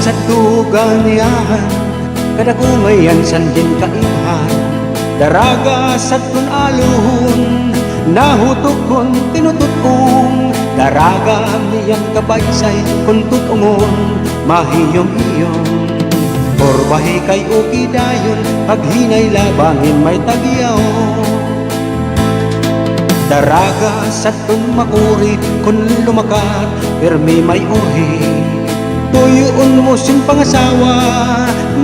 SADTO ganihan, kada kumayan sandin kaibahan. Daraga SADTO'n aluhon, nahutukon tinututkong. Daraga miyang kabaysay kung tutungon, mahiyong-iyong. Orbahe kay uki dayon, paghinay labangin may tagyaw. Daraga SADTO'n makuri, kung lumakat, pirmi may uhi. Tuyuon mo sin pangasawa,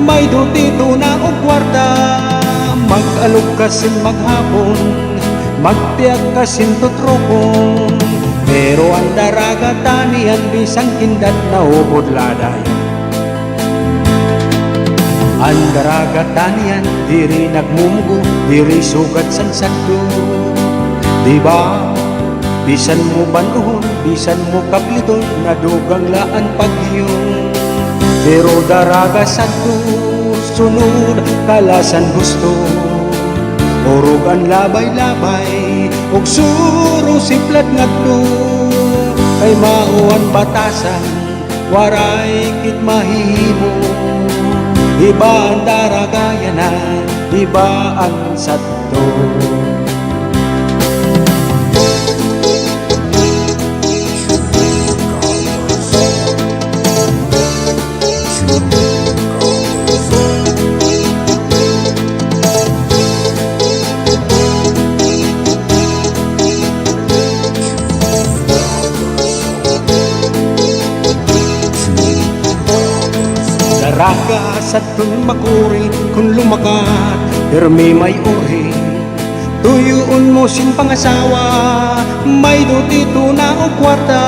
may dutito na o kwarta. Mag-alog kasin maghapon, magtiyak kasin tutrokon. Pero ang daraga tanian, bisang kindat na upodladay. Ang daraga tanian, diri nagmumugo, diri sugat san SADTO. Diba? Bisan mo banuhon, bisan mo kabliton, nadugang laan pagyong. Pero daraga SADTO, sunod kalasan gusto. Urugan labay-labay, ug suro siplat ngadto. Kay mauan batasan, waray kit mahimo. Iba ang daraga yanan, iba ang SADTO. Daraga SADTO'n makuri, kung lumakat, pirmi may uri. Tuyuon mo sin pangasawa, may dutito na o kwarta.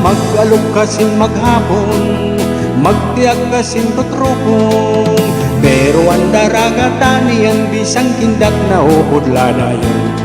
Mag-alog kasin maghapon, magtiyak kasin tutrokon. Pero ang daraga tanian, bisang kindat na upodladayon.